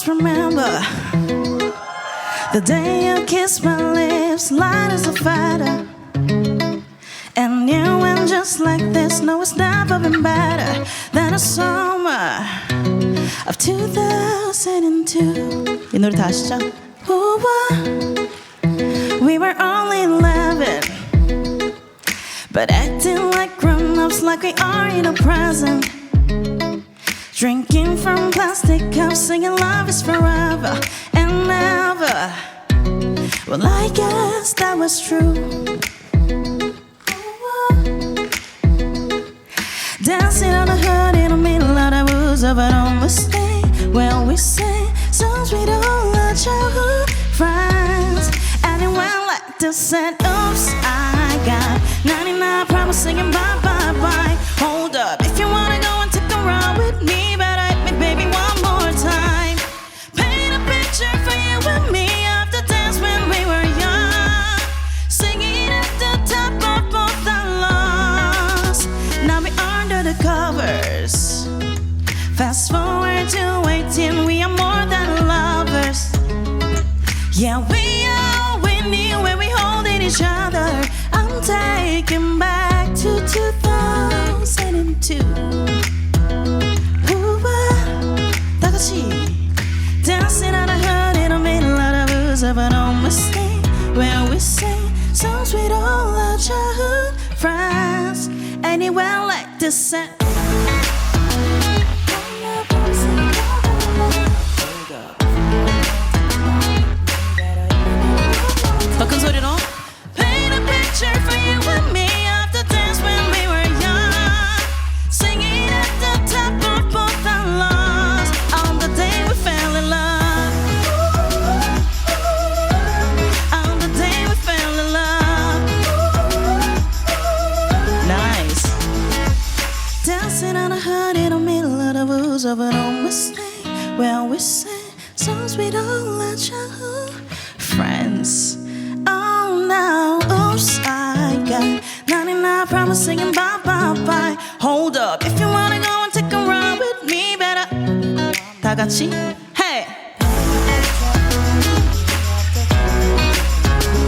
always remember the day you kissed my lips, light as a feather. And you went just like this. No, it's never been better than a summer of 2002. 이 노래 다 아시죠? We were only 11, but acting like grown-ups, like we are in a present. Drinking from plastic cups, singing love is forever and never. Well, I guess that was true. Dancing on the hood in the middle of the woods of an old stay, where we sing songs with all our childhood friends. And it went like this, said, oops, I got 99 problems singing bye, bye, bye. Hold up, if you wanna go and take a ride with me, better hit me, baby, one more time. Paint a picture for you and me of the dance when we were young, singing at the top of both our lungs. Now we under the covers. Fast forward to 18, we are more than lovers. Yeah, we are winning when we holding each other. I'm taken back to 2002. 다 같이 dancing on the hood in the middle of the woods of an old mistake, where we sing songs with all our childhood friends. And it went like this. 더 큰 소리로. Paint a picture for you and me of the dance when we were young, singing at the top of both our lungs on the day we fell in love. On the day we fell in love. Nice. Dancing on a hood in the middle of the woods of an old mistake, where we sing songs with all our childhood friends. Oh no, oops, I got 99 problems singing bye, bye, bye. Hold up, if you wanna go and take a ride with me, better 다 같이, hey.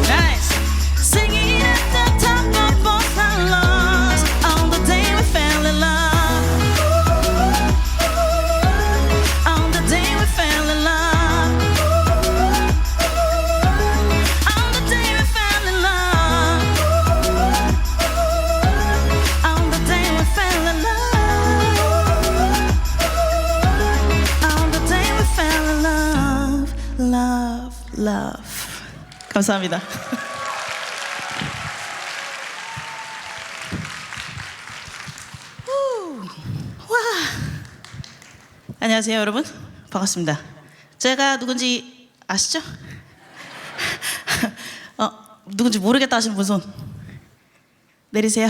Nice. Singing at the top of both our lungs on the day we fell in love. On the day we fell in love. On the day we fell in love. On the day we fell in love. On the day we fell in love. Love, love. 감사합니다. 와. 안녕하세요, 여러분. 반갑습니다. 제가 누군지 아시죠? 누군지 모르겠다 하시는 분 손 내리세요.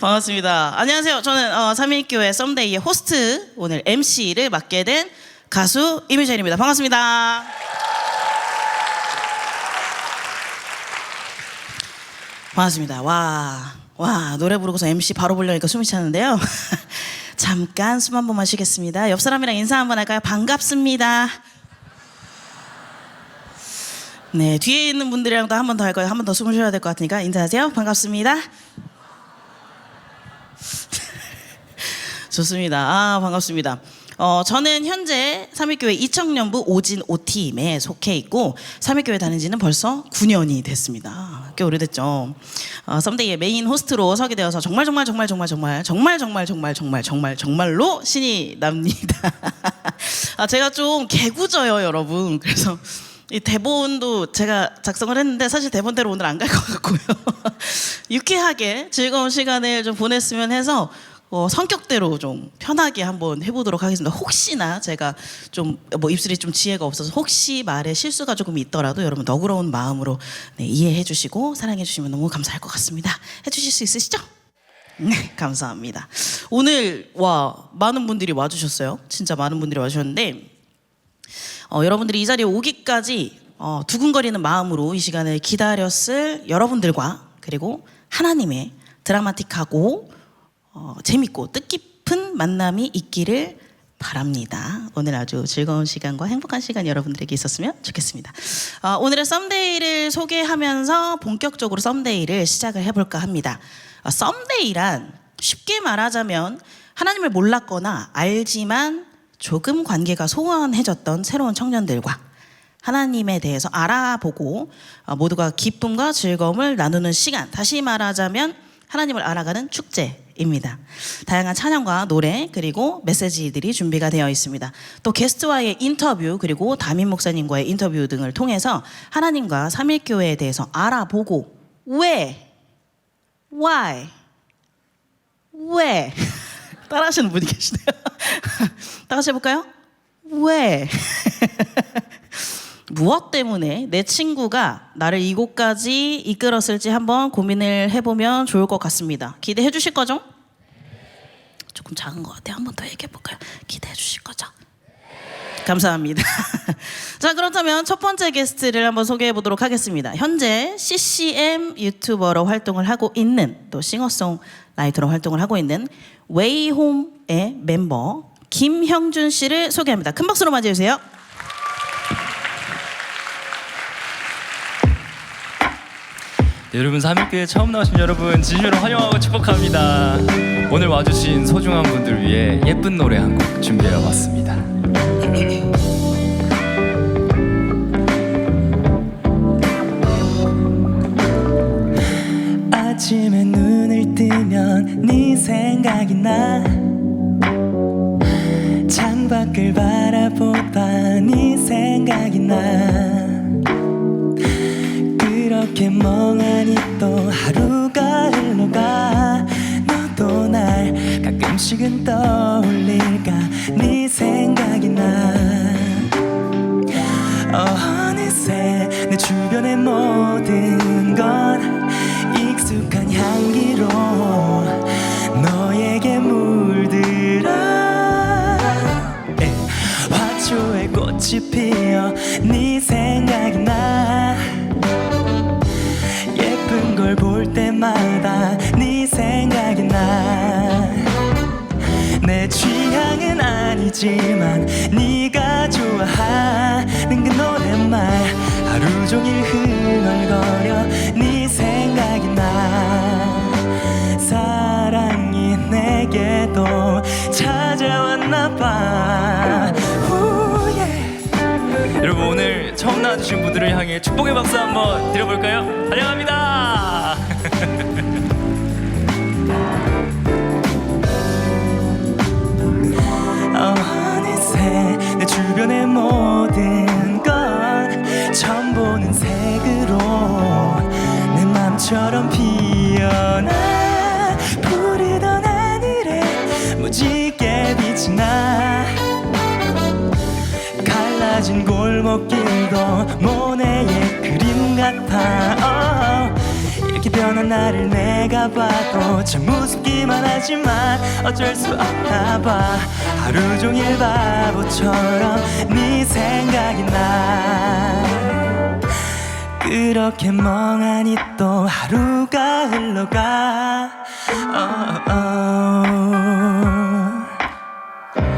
반갑습니다. 안녕하세요. 저는 삼일교회 썸데이의 호스트, 오늘 MC를 맡게 된 가수 이뮤찬입니다. 반갑습니다. 반갑습니다. 와, 노래 부르고서 MC 바로 보려니까 숨이 차는데요. 잠깐 숨 한 번만 쉬겠습니다. 옆 사람이랑 인사 한번 할까요? 반갑습니다. 네, 뒤에 있는 분들이랑도 한 번 더 할 거예요. 한 번 더 숨을 쉬어야 될 것 같으니까 인사하세요. 반갑습니다. 좋습니다. 반갑습니다. 저는 현재 삼일교회 이청년부 오진 5팀에 속해 있고 삼일교회 다닌 지는 벌써 9년이 됐습니다. 꽤 오래됐죠. 썸데이의 메인 호스트로 서게 되어서 정말로 신이 납니다. 제가 좀 개구져요, 여러분. 그래서 이 대본도 제가 작성을 했는데 사실 대본대로 오늘 안 갈 것 같고요. 유쾌하게 즐거운 시간을 좀 보냈으면 해서 성격대로 좀 편하게 한번 해보도록 하겠습니다. 혹시나 제가 좀 입술이 좀 지혜가 없어서 혹시 말에 실수가 조금 있더라도 여러분 너그러운 마음으로 이해해 주시고 사랑해 주시면 너무 감사할 것 같습니다. 해주실 수 있으시죠? 네, 감사합니다. 오늘 많은 분들이 와주셨어요. 진짜 많은 분들이 와주셨는데 여러분들이 이 자리에 오기까지 두근거리는 마음으로 이 시간을 기다렸을 여러분들과 그리고 하나님의 드라마틱하고 재밌고 뜻깊은 만남이 있기를 바랍니다. 오늘 아주 즐거운 시간과 행복한 시간 여러분들에게 있었으면 좋겠습니다. 오늘의 썸데이를 소개하면서 본격적으로 썸데이를 시작을 해볼까 합니다. 썸데이란 쉽게 말하자면 하나님을 몰랐거나 알지만 조금 관계가 소원해졌던 새로운 청년들과 하나님에 대해서 알아보고 모두가 기쁨과 즐거움을 나누는 시간, 다시 말하자면 하나님을 알아가는 축제입니다. 다양한 찬양과 노래 그리고 메시지들이 준비가 되어 있습니다. 또 게스트와의 인터뷰 그리고 담임 목사님과의 인터뷰 등을 통해서 하나님과 삼일교회에 대해서 알아보고 왜? Why? 왜? 따라하시는 분이 계시네요. 다 같이 해볼까요? 왜? 무엇 때문에 내 친구가 나를 이곳까지 이끌었을지 한번 고민을 해보면 좋을 것 같습니다. 기대해 주실 거죠? 조금 작은 것 같아요. 한번 더 얘기해 볼까요? 기대해 주실 거죠? 감사합니다. 자, 그렇다면 첫 번째 게스트를 한번 소개해 보도록 하겠습니다. 현재 CCM 유튜버로 활동을 하고 있는, 또 싱어송라이터로 활동을 하고 있는 웨이홈의 멤버 김형준 씨를 소개합니다. 큰 박수로 맞이해 주세요. 네, 여러분 삼일교회 처음 나오신 여러분 진심으로 환영하고 축복합니다. 오늘 와주신 소중한 분들 위해 예쁜 노래 한 곡 준비해 왔습니다. 아침에 눈을 뜨면 네 생각이 나. 창밖을 바라보다 네 생각이 나. 그렇게 멍하니 또 하루가 흘러가. 너도 날 가끔씩은 떠올릴까. 네 생각이 나. 어느새 내 주변의 모든 건 익숙한 향기로 너에게 물들어. 화초에 꽃이 피어 네 생각이 나. 예쁜 걸 볼 때마다 네 생각이 나. 내 취향은 아니지만 네가 좋아하는 그 노랫말 하루 종일 흥얼거려 네 생각이 나. 사랑이 내게도 찾아왔나 봐. 여러분 오늘 처음 나와주신 분들을 향해 축복의 박수 한번 드려볼까요? 환영합니다. 어느새 내 주변의 모든 건 처음 보는 색으로 내 맘처럼 피어나. 푸르던 하늘에 무지개 빛이 나. 갈라진 골목길도 모네의 그림 같아. 이렇게 변한 나를 내가 봐도 참 우습기만 하지만 어쩔 수 없나 봐. 하루 종일 바보처럼 네 생각이 나. 그렇게 멍하니 또 하루가 흘러가.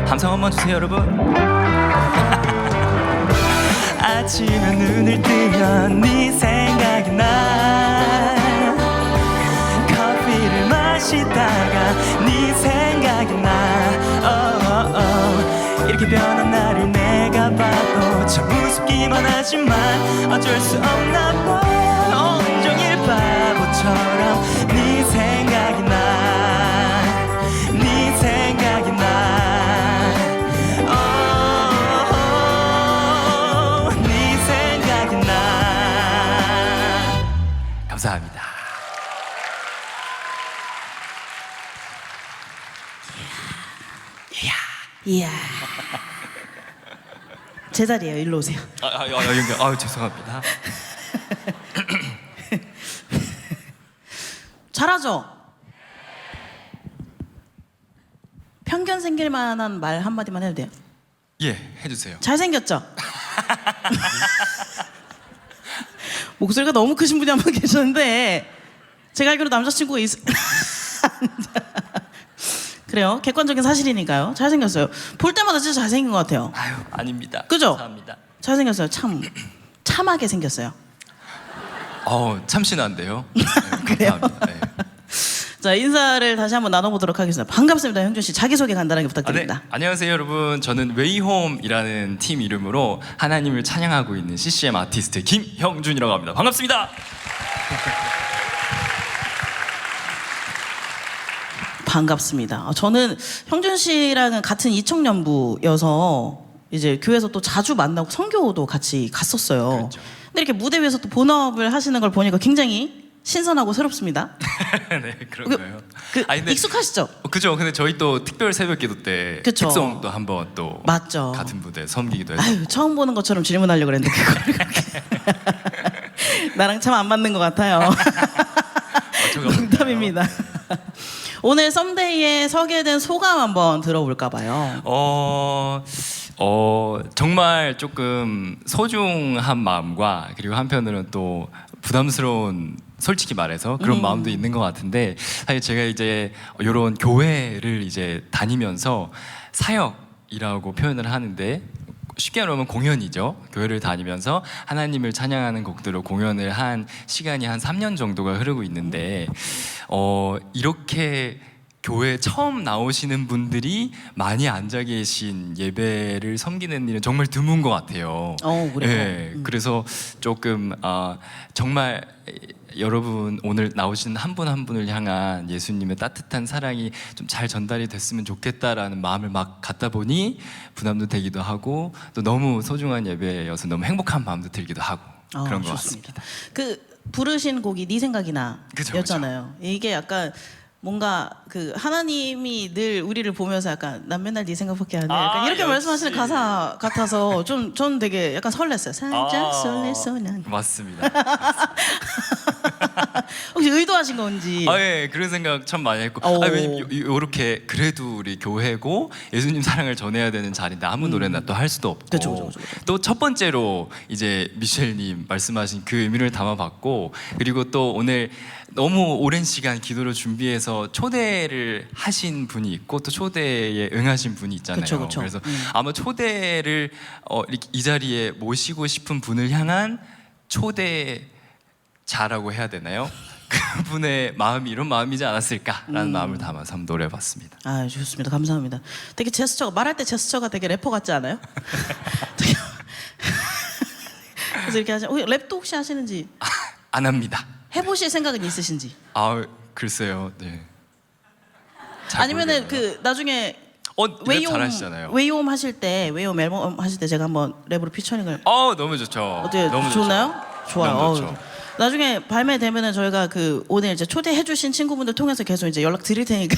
함성 한번 주세요 여러분. 아침에 눈을 뜨면 네 생각이 나. 커피를 마시다가 네 생각이 나. 이렇게 변한 나를 내가 봐도 참 우습기만 하지만 어쩔 수 없나 봐. 온종일 바보처럼 네 생각이 나. 네 생각이 나. 감사합니다. 이야. 제 자리예요. 일로 오세요. 여기 죄송합니다. 잘하죠? 편견 생길 만한 말 한마디만 해도 돼요? 예, 해주세요. 잘생겼죠? 목소리가 너무 크신 분이 한 분 계셨는데 제가 알기로 남자친구가 그래요. 객관적인 사실이니까요. 잘생겼어요. 볼 때마다 진짜 잘생긴 것 같아요. 아유, 아닙니다. 그죠? 감사합니다. 잘생겼어요. 참하게 생겼어요. 참신한데요. 그래요? 감사합니다. 네. 자, 인사를 다시 한번 나눠보도록 하겠습니다. 반갑습니다, 형준 씨. 자기소개 간단하게 부탁드립니다. 네. 안녕하세요 여러분. 저는 웨이홈이라는 팀 이름으로 하나님을 찬양하고 있는 CCM 아티스트 김형준이라고 합니다. 반갑습니다. 반갑습니다. 저는 형준 씨랑은 같은 이청년부여서 이제 교회에서 또 자주 만나고 선교도 같이 갔었어요. 그렇죠. 근데 이렇게 무대 위에서 또 본업을 하시는 걸 보니까 굉장히 신선하고 새롭습니다. 네, 그런가요? 근데 익숙하시죠? 그죠. 근데 저희 또 특별 새벽기도 때 그쵸. 특송도 한번 또 맞죠. 같은 무대 섬기기도 해서. 아유, 처음 보는 것처럼 질문하려고 그랬는데 그걸 그렇게 나랑 참 안 맞는 것 같아요. 농담입니다. 오늘 썸데이에 서게 된 소감 한번 들어볼까 봐요. 정말 조금 소중한 마음과 그리고 한편으로는 또 부담스러운, 솔직히 말해서 그런 마음도 있는 것 같은데, 사실 제가 이제 이런 교회를 이제 다니면서 사역이라고 표현을 하는데, 쉽게 말하면 공연이죠. 교회를 다니면서 하나님을 찬양하는 곡들로 공연을 한 시간이 한 3년 정도가 흐르고 있는데, 이렇게 교회 처음 나오시는 분들이 많이 앉아 계신 예배를 섬기는 일은 정말 드문 것 같아요. 그래요? 네, 그래서 조금 정말 여러분 오늘 나오신 한 분 한 분을 향한 예수님의 따뜻한 사랑이 좀 잘 전달이 됐으면 좋겠다라는 마음을 막 갖다 보니 부담도 되기도 하고, 또 너무 소중한 예배여서 너무 행복한 마음도 들기도 하고 그런 것 좋습니다. 같습니다. 그 부르신 곡이 네 생각이나 그죠, 였잖아요. 이게 약간 뭔가 그 하나님이 늘 우리를 보면서 약간 난 맨날 네 생각밖에 안 해. 약간 이렇게 역시. 말씀하시는 가사 같아서 전 되게 약간 설렜어요. 살짝 설레서 난. 맞습니다. 혹시 의도하신 건지. 예, 그런 생각 참 많이 했고, 왜냐면 이렇게 그래도 우리 교회고 예수님 사랑을 전해야 되는 자리인데 아무 노래나 또 할 수도 없고, 그쵸. 또 첫 번째로 이제 미셸님 말씀하신 그 의미를 담아봤고, 그리고 또 오늘 너무 오랜 시간 기도를 준비해서 초대를 하신 분이 있고 또 초대에 응하신 분이 있잖아요. 그쵸. 그래서 아마 초대를 이렇게 이 자리에 모시고 싶은 분을 향한 초대자라고 해야 되나요? 그분의 마음이 이런 마음이지 않았을까라는 마음을 담아서 한번 노래해봤습니다. 아, 좋습니다. 감사합니다. 되게 제스처가 말할 때 제스처가 되게 래퍼 같지 않아요? 되게 그래서 이렇게 하시. 랩도 혹시 하시는지 안 합니다. 해보실 생각은 있으신지? 글쎄요. 네. 잘 아니면은 모르겠네요. 그 나중에 랩 잘하시잖아요. 웨이홈 하실 때 웨이홈 앨범 하실 때 제가 한번 랩으로 피처링을 너무 좋죠. 어떻게 너무 좋나요? 좋죠. 좋아요. 너무 좋죠. 나중에 발매되면은 저희가 그 오늘 이제 초대해주신 친구분들 통해서 계속 이제 연락 드릴 테니까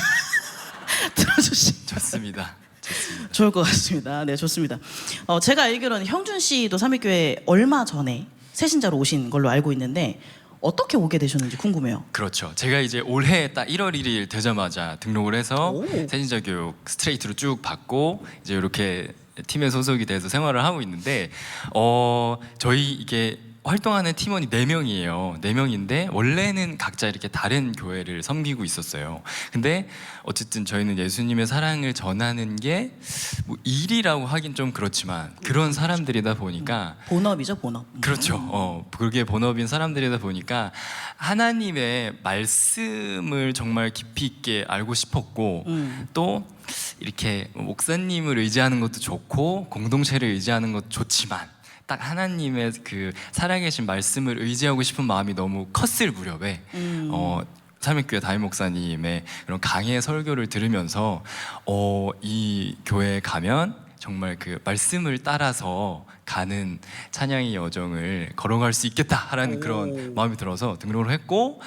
들어주시. 좋습니다. 좋을 것 같습니다. 네, 좋습니다. 제가 알기로는 형준 씨도 삼위교회 얼마 전에 새신자로 오신 걸로 알고 있는데 어떻게 오게 되셨는지 궁금해요. 그렇죠. 제가 이제 올해 딱 1월 1일 되자마자 등록을 해서 새신자 교육 스트레이트로 쭉 받고 이제 이렇게 팀에 소속이 돼서 생활을 하고 있는데, 저희 이게 활동하는 팀원이 4명이에요. 4명인데 원래는 각자 이렇게 다른 교회를 섬기고 있었어요. 근데 어쨌든 저희는 예수님의 사랑을 전하는 게 뭐 일이라고 하긴 좀 그렇지만 그런 사람들이다 보니까 본업이죠, 본업. 그렇죠. 그게 본업인 사람들이다 보니까 하나님의 말씀을 정말 깊이 있게 알고 싶었고, 또 이렇게 목사님을 의지하는 것도 좋고 공동체를 의지하는 것도 좋지만 딱 하나님의 그 살아계신 말씀을 의지하고 싶은 마음이 너무 컸을 무렵에 삼위교회 담임 목사님의 그런 강의 설교를 들으면서 이 교회에 가면 정말 그 말씀을 따라서 가는 찬양의 여정을 걸어갈 수 있겠다라는 그런 마음이 들어서 등록을 했고,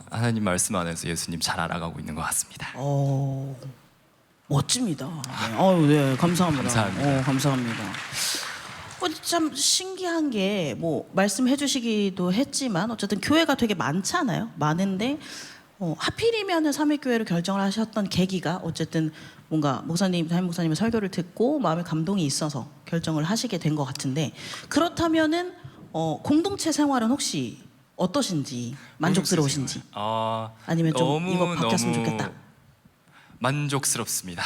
하나님 말씀 안에서 예수님 잘 알아가고 있는 것 같습니다. 멋집니다. 네. 네, 감사합니다. 감사합니다. 감사합니다. 참 신기한 게 뭐 말씀해 주시기도 했지만 어쨌든 교회가 되게 많잖아요. 많은데 하필이면 삼위교회를 결정을 하셨던 계기가 어쨌든 뭔가 목사님, 담임 목사님의 설교를 듣고 마음에 감동이 있어서 결정을 하시게 된 것 같은데, 그렇다면은 공동체 생활은 혹시 어떠신지, 만족스러우신지, 아니면 좀 이거 바뀌었으면 좋겠다. 만족스럽습니다.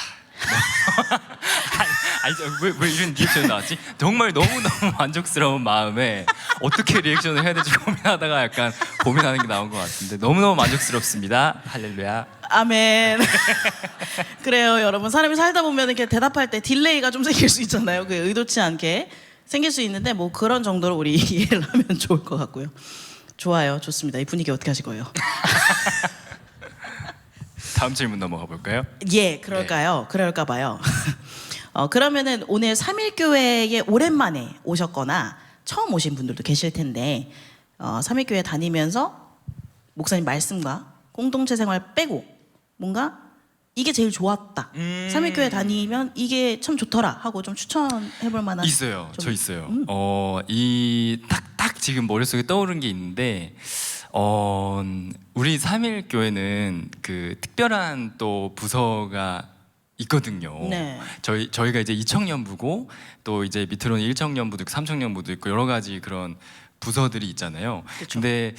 왜 이런 리액션이 나왔지? 정말 너무너무 만족스러운 마음에 어떻게 리액션을 해야 될지 고민하다가 약간 고민하는 게 나온 것 같은데 너무너무 만족스럽습니다. 할렐루야. 아멘. 그래요, 여러분. 사람이 살다 보면 이렇게 대답할 때 딜레이가 좀 생길 수 있잖아요. 그 의도치 않게 생길 수 있는데 뭐 그런 정도로 우리 이해를 하면 좋을 것 같고요. 좋아요, 좋습니다. 이 분위기 어떻게 하실 거예요? 다음 질문 넘어가 볼까요? 예, 그럴까요? 그럴까 봐요. 그러면은 오늘 3일교회에 오랜만에 오셨거나 처음 오신 분들도 계실 텐데 3일교회 다니면서 목사님 말씀과 공동체 생활 빼고 뭔가 이게 제일 좋았다. 3일교회 다니면 이게 참 좋더라 하고 좀 추천해 볼 만한 있어요. 좀- 저 있어요. 이 딱 지금 머릿속에 떠오른 게 있는데 우리 3일 교회는 그 특별한 또 부서가 있거든요. 네. 저희가 이제 2청년부고 또 이제 밑으로는 1청년부도 있고 3청년부도 있고 여러 가지 그런 부서들이 있잖아요. 그쵸. 근데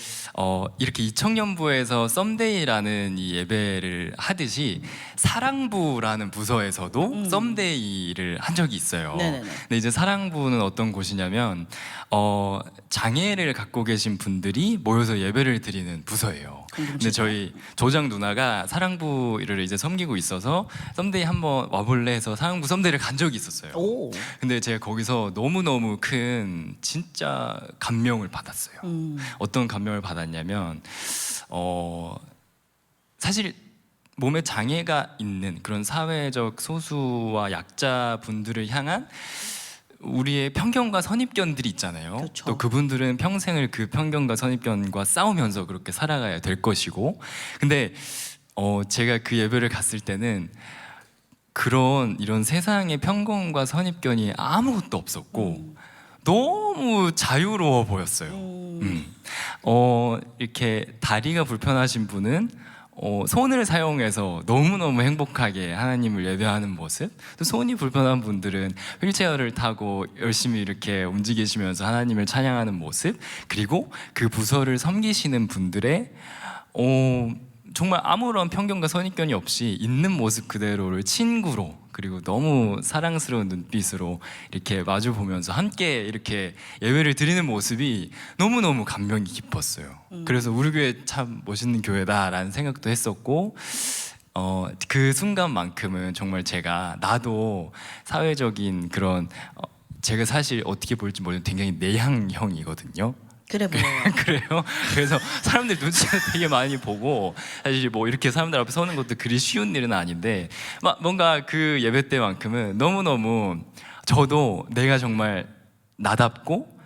이렇게 2청년부에서 썸데이라는 이 예배를 하듯이 사랑부라는 부서에서도 썸데이를 한 적이 있어요. 네네네. 근데 이제 사랑부는 어떤 곳이냐면 장애를 갖고 계신 분들이 모여서 예배를 드리는 부서예요. 근데 저희 조장 누나가 사랑부를 이제 섬기고 있어서 썸데이 한번 와볼래 해서 사랑부 썸데이를 간 적이 있었어요. 오. 근데 제가 거기서 너무너무 큰 진짜 감명을 받았어요. 어떤 감명을 받았냐면 사실 몸에 장애가 있는 그런 사회적 소수와 약자분들을 향한 우리의 편견과 선입견들이 있잖아요. 그렇죠. 또 그분들은 평생을 그 편견과 선입견과 싸우면서 그렇게 살아가야 될 것이고, 근데 제가 그 예배를 갔을 때는 이런 세상의 편견과 선입견이 아무것도 없었고 너무 자유로워 보였어요. 이렇게 다리가 불편하신 분은 손을 사용해서 너무너무 행복하게 하나님을 예배하는 모습, 또 손이 불편한 분들은 휠체어를 타고 열심히 이렇게 움직이시면서 하나님을 찬양하는 모습, 그리고 그 부서를 섬기시는 분들의 정말 아무런 편견과 선입견이 없이 있는 모습 그대로를 친구로, 그리고 너무 사랑스러운 눈빛으로 이렇게 마주 보면서 함께 이렇게 예배를 드리는 모습이 너무너무 감명이 깊었어요. 그래서 우리 교회 참 멋있는 교회다라는 생각도 했었고, 그 순간만큼은 정말 나도 사회적인 그런 제가 사실 어떻게 볼지 모르는데 굉장히 내향형이거든요. 그래 보여요. 그래요? 그래서 사람들 눈치를 되게 많이 보고, 사실 뭐 이렇게 사람들 앞에 서는 것도 그리 쉬운 일은 아닌데 뭔가 그 예배 때만큼은 너무너무 저도 내가 정말 나답고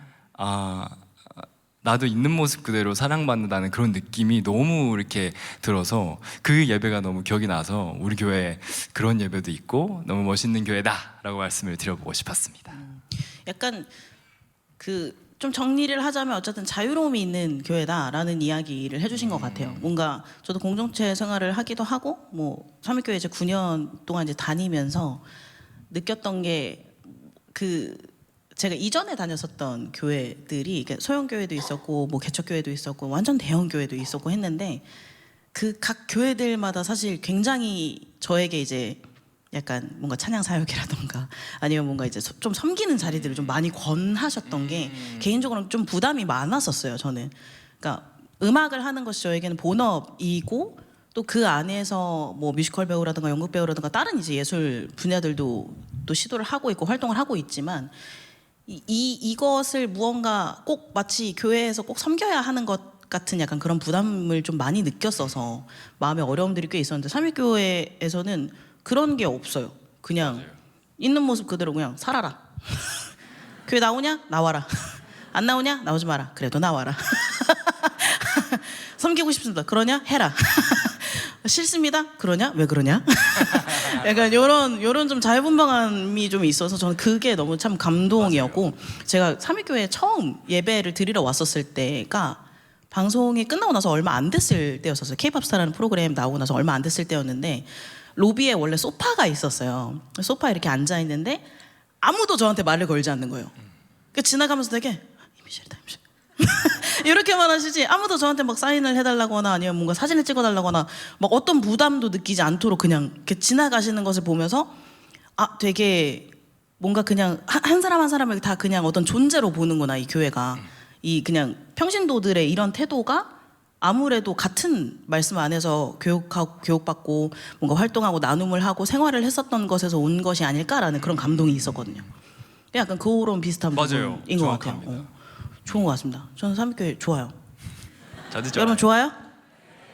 나도 있는 모습 그대로 사랑받는다는 그런 느낌이 너무 이렇게 들어서 그 예배가 너무 기억이 나서 우리 교회에 그런 예배도 있고 너무 멋있는 교회다라고 말씀을 드려보고 싶었습니다. 약간 좀 정리를 하자면 어쨌든 자유로움이 있는 교회다라는 이야기를 해주신 것 같아요. 뭔가 저도 공동체 생활을 하기도 하고 뭐 3일교회 이제 9년 동안 이제 다니면서 느꼈던 게 제가 이전에 다녔었던 교회들이 소형 교회도 있었고 뭐 개척 교회도 있었고 완전 대형 교회도 있었고 했는데 그 각 교회들마다 사실 굉장히 저에게 이제 약간 뭔가 찬양 사역이라던가 아니면 뭔가 이제 좀 섬기는 자리들을 좀 많이 권하셨던 게 개인적으로는 좀 부담이 많았었어요. 저는 그러니까 음악을 하는 것이 저에게는 본업이고 또 그 안에서 뭐 뮤지컬 배우라든가 연극 배우라든가 다른 이제 예술 분야들도 또 시도를 하고 있고 활동을 하고 있지만 이것을 무언가 꼭 마치 교회에서 꼭 섬겨야 하는 것 같은 약간 그런 부담을 좀 많이 느꼈어서 마음의 어려움들이 꽤 있었는데 3일교회에서는 그런 게 없어요. 그냥 맞아요. 있는 모습 그대로 그냥 살아라. 교회 나오냐? 나와라. 안 나오냐? 나오지 마라. 그래도 나와라. 섬기고 싶습니다. 그러냐? 해라. 싫습니다. 그러냐? 왜 그러냐? 약간 요런 좀 자유분방함이 좀 있어서 저는 그게 너무 참 감동이었고, 제가 3일교회 처음 예배를 드리러 왔었을 때가 방송이 끝나고 나서 얼마 안 됐을 때였었어요. K-pop 스타라는 프로그램 나오고 나서 얼마 안 됐을 때였는데 로비에 원래 소파가 있었어요. 소파에 이렇게 앉아 있는데 아무도 저한테 말을 걸지 않는 거예요. 그 지나가면서 되게 이미실이다 이미실. 이렇게만 하시지 아무도 저한테 막 사인을 해달라거나 아니면 뭔가 사진을 찍어달라거나 막 어떤 부담도 느끼지 않도록 그냥 이렇게 지나가시는 것을 보면서 아 되게 뭔가 그냥 한 사람 한 사람을 다 그냥 어떤 존재로 보는구나 이 교회가. 이 그냥 평신도들의 이런 태도가 아무래도 같은 말씀 안에서 교육받고 뭔가 활동하고 나눔을 하고 생활을 했었던 것에서 온 것이 아닐까라는 그런 감동이 있었거든요. 약간 그런 비슷한 맞아요. 부분인 것 같아요. 정확합니다. 좋은 것 같습니다. 저는 삼육교회 좋아요. 저도 좋아요. 여러분 좋아요?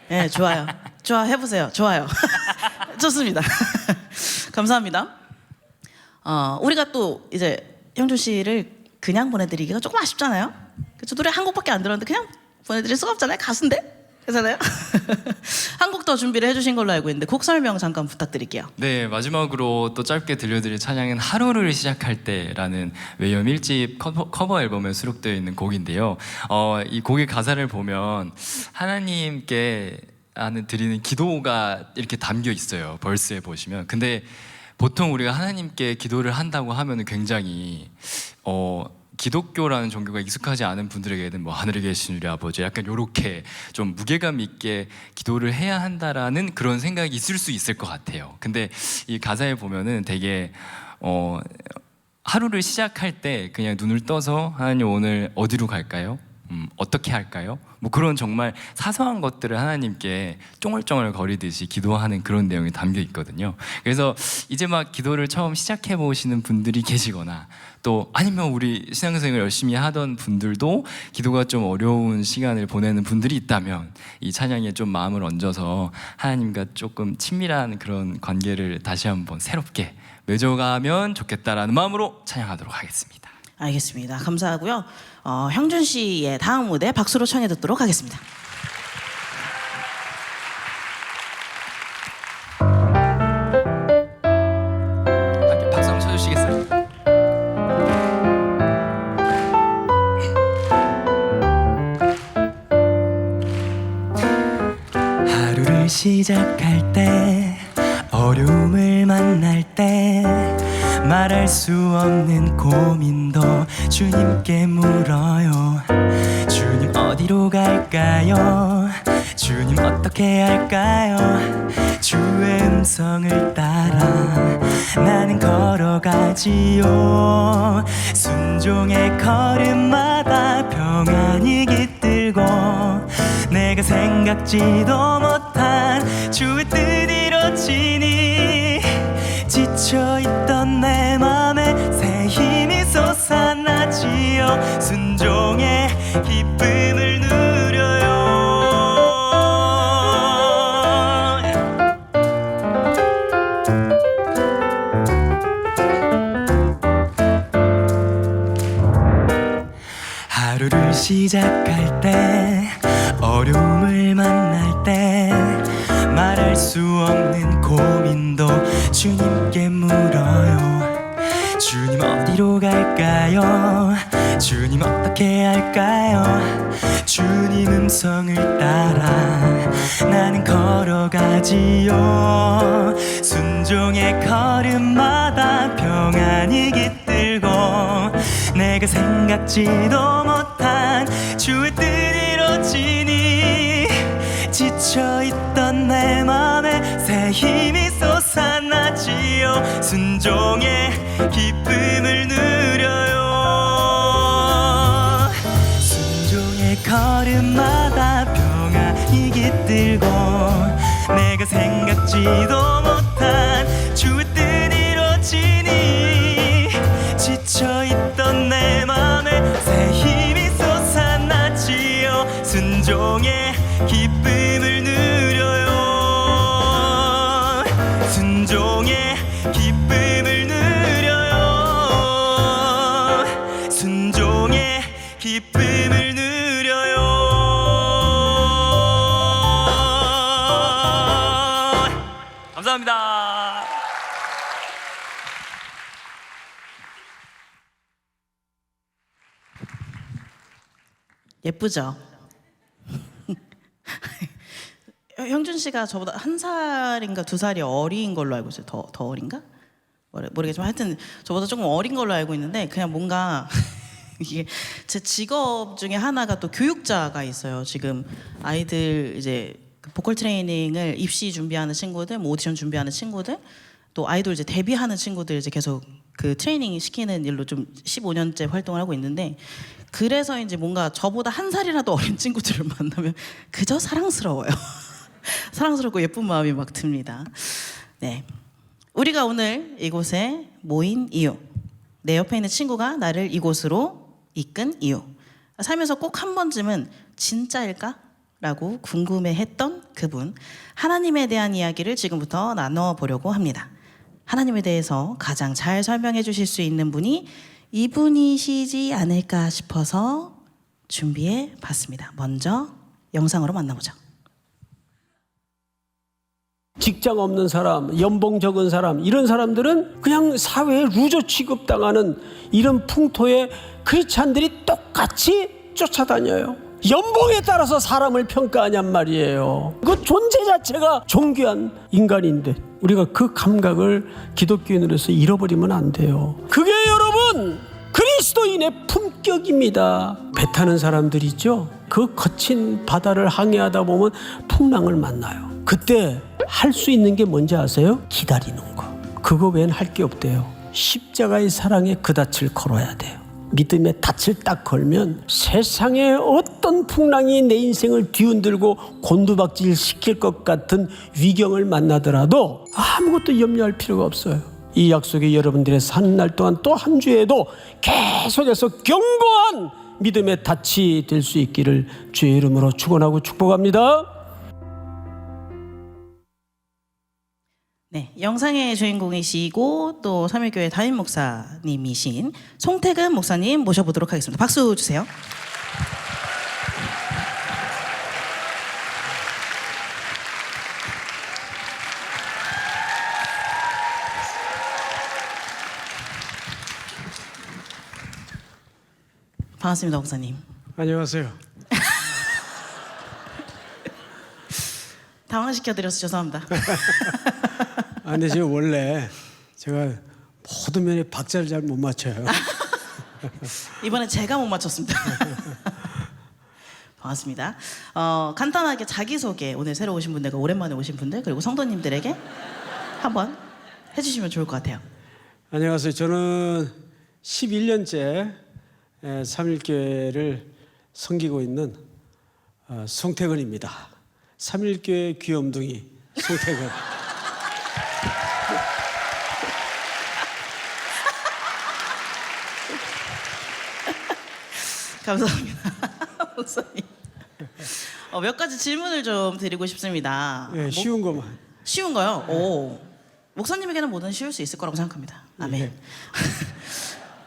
네, 좋아요. 좋아 해보세요. 좋아요. 좋습니다. 감사합니다. 우리가 또 이제 형준 씨를 그냥 보내드리기가 조금 아쉽잖아요. 그쵸? 노래 한 곡밖에 안 들었는데 그냥 보내드릴 수가 없잖아요. 가수인데? 그렇잖아요. 한 곡 더 준비를 해주신 걸로 알고 있는데 곡 설명 잠깐 부탁드릴게요. 네, 마지막으로 또 짧게 들려드릴 찬양은 하루를 시작할 때라는 외염 1집 커버 앨범에 수록되어 있는 곡인데요. 이 곡의 가사를 보면 하나님께 드리는 기도가 이렇게 담겨 있어요. 벌스에 보시면. 근데 보통 우리가 하나님께 기도를 한다고 하면 굉장히 기독교라는 종교가 익숙하지 않은 분들에게는 뭐 하늘에 계신 우리 아버지 약간 요렇게 좀 무게감 있게 기도를 해야 한다라는 그런 생각이 있을 수 있을 것 같아요. 근데 이 가사에 보면은 되게 하루를 시작할 때 그냥 눈을 떠서 하나님 오늘 어디로 갈까요? 어떻게 할까요? 뭐 그런 정말 사소한 것들을 하나님께 쫑얼쫑얼 거리듯이 기도하는 그런 내용이 담겨 있거든요. 그래서 이제 막 기도를 처음 시작해 보시는 분들이 계시거나 또 아니면 우리 신앙생활 열심히 하던 분들도 기도가 좀 어려운 시간을 보내는 분들이 있다면 이 찬양에 좀 마음을 얹어서 하나님과 조금 친밀한 그런 관계를 다시 한번 새롭게 맺어가면 좋겠다라는 마음으로 찬양하도록 하겠습니다. 알겠습니다. 감사하고요. 형준 씨의 다음 무대 박수로 청해 듣도록 하겠습니다. 함께 박수 한번 쳐주시겠어요? 하루를 시작할 때 어려움을 만날 때 말할 수 없는 고민도 주님께 물어요. 주님 어디로 갈까요? 주님 어떻게 할까요? 주의 음성을 따라 나는 걸어가지요. 순종의 걸음마다 평안이 깃들고 내가 생각지도 못한 주의 뜻 이루어지니 지쳐있던 내 맘에 새 힘이 솟아나지요. 순종의 기쁨을 누려요. 하루를 시작할 때 어려움을 만날 때 말할 수 없는 고민도 주님께 물어요. 주님 어디로 갈까요? 주님 어떻게 할까요? 주님 음성을 따라 나는 걸어가지요. 순종의 걸음마다 평안이 깃들고 내가 생각지도 못한 주의 뜻 이루어지니 지쳐있던 내 맘에 새 힘이 솟아나지요. 순종의 기쁨을 누려요. 순종의 걸음마다 평안이 깃들고 내가 생각지도 못한 주의 뜻 이루어지니 지쳐있던 내 맘에 새 힘이 솟아나지요. 순종의 기쁨을 누려요. 순종의 기쁨을 누려요. 순종의 기쁨을 누려요. 감사합니다. 예쁘죠? 형준 씨가 저보다 1살인가 2살이 어린 걸로 알고 있어요. 더 어린가? 모르겠지만 하여튼 저보다 조금 어린 걸로 알고 있는데 그냥 뭔가 이게 제 직업 중에 하나가 또 교육자가 있어요. 지금 아이들 이제 그 보컬 트레이닝을 입시 준비하는 친구들, 뭐 오디션 준비하는 친구들, 또 아이돌 이제 데뷔하는 친구들 이제 계속 그 트레이닝 시키는 일로 좀 15년째 활동을 하고 있는데, 그래서 이제 뭔가 저보다 한 살이라도 어린 친구들을 만나면 그저 사랑스러워요. 사랑스럽고 예쁜 마음이 막 듭니다. 네, 우리가 오늘 이곳에 모인 이유, 내 옆에 있는 친구가 나를 이곳으로 이끈 이유, 살면서 꼭 한 번쯤은 진짜일까? 라고 궁금해했던 그분, 하나님에 대한 이야기를 지금부터 나눠보려고 합니다. 하나님에 대해서 가장 잘 설명해 주실 수 있는 분이 이분이시지 않을까 싶어서 준비해 봤습니다. 먼저 영상으로 만나보죠. 직장 없는 사람, 연봉 적은 사람, 이런 사람들은 그냥 사회에 루저 취급당하는 이런 풍토에 크리스찬들이 똑같이 쫓아다녀요. 연봉에 따라서 사람을 평가하냔 말이에요. 그 존재 자체가 존귀한 인간인데 우리가 그 감각을 기독교인으로서 잃어버리면 안 돼요. 그게 여러분 그리스도인의 품격입니다. 배 타는 사람들 있죠? 그 거친 바다를 항해하다 보면 풍랑을 만나요. 그때 할 수 있는 게 뭔지 아세요? 기다리는 거. 그거 외엔 할 게 없대요. 십자가의 사랑에 그 닻을 걸어야 돼요. 믿음의 닻을 딱 걸면 세상에 어떤 풍랑이 내 인생을 뒤흔들고 곤두박질 시킬 것 같은 위경을 만나더라도 아무것도 염려할 필요가 없어요. 이 약속이 여러분들의 사는 날 동안 또 한 주에도 계속해서 견고한 믿음의 닻이 될 수 있기를 주의 이름으로 축원하고 축복합니다. 네, 영상의 주인공이시고 또 삼일교회 담임 목사님이신 송태근 목사님 모셔보도록 하겠습니다. 박수 주세요. 반갑습니다, 목사님. 안녕하세요. 당황시켜드려서 죄송합니다. 근데 제가 원래 모든 면에 박자를 잘 못 맞춰요. 이번에 제가 못 맞췄습니다. 반갑습니다. 간단하게 자기소개, 오늘 새로 오신 분들과 오랜만에 오신 분들 그리고 성도님들에게 한번 해주시면 좋을 것 같아요. 안녕하세요. 저는 11년째 삼일교회를 섬기고 있는 송태근입니다. 삼일교회 귀염둥이 송태근. 감사합니다. 목사님. 몇 가지 질문을 좀 드리고 싶습니다. 네, 쉬운 것만. 쉬운 거요? 오. 목사님에게는 뭐든 쉬울 수 있을 거라고 생각합니다. 아멘. 네.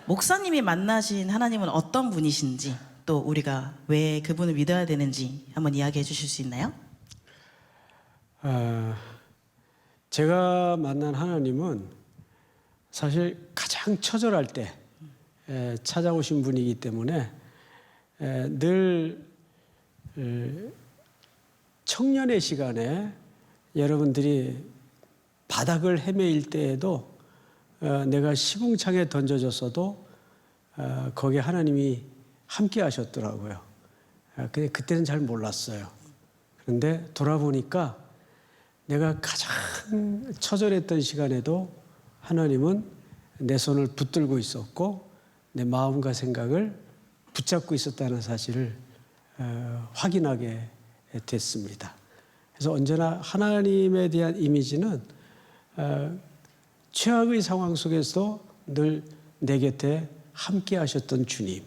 목사님이 만나신 하나님은 어떤 분이신지, 또 우리가 왜 그분을 믿어야 되는지 한번 이야기해 주실 수 있나요? 제가 만난 하나님은 사실 가장 처절할 때 찾아오신 분이기 때문에 늘 청년의 시간에 여러분들이 바닥을 헤매일 때에도 내가 시궁창에 던져졌어도 거기에 하나님이 함께 하셨더라고요. 근데 그때는 잘 몰랐어요. 그런데 돌아보니까 내가 가장 처절했던 시간에도 하나님은 내 손을 붙들고 있었고 내 마음과 생각을 붙잡고 있었다는 사실을 확인하게 됐습니다. 그래서 언제나 하나님에 대한 이미지는 최악의 상황 속에서 늘 내 곁에 함께 하셨던 주님,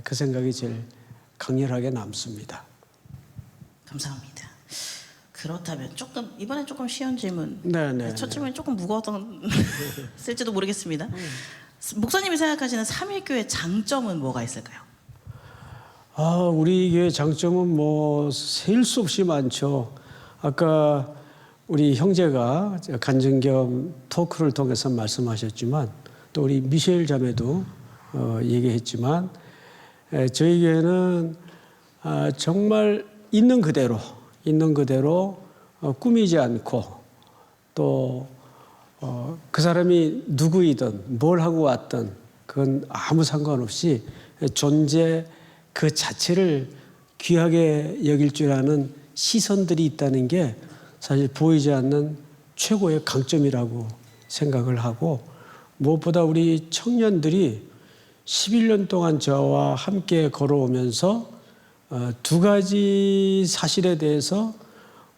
그 생각이 제일 강렬하게 남습니다. 감사합니다. 그렇다면 이번엔 조금 쉬운 질문. 네. 첫 질문이 조금 무거웠던 쓸지도 모르겠습니다. 목사님이 생각하시는 삼일교회 장점은 뭐가 있을까요? 우리 교회 장점은 셀 수 없이 많죠. 아까 우리 형제가 간증 겸 토크를 통해서 말씀하셨지만 또 우리 미셸 자매도 얘기했지만 저희 교회는 정말 있는 그대로 꾸미지 않고 또 그 사람이 누구이든 뭘 하고 왔든 그건 아무 상관없이 존재 그 자체를 귀하게 여길 줄 아는 시선들이 있다는 게 사실 보이지 않는 최고의 강점이라고 생각을 하고, 무엇보다 우리 청년들이 11년 동안 저와 함께 걸어오면서 두 가지 사실에 대해서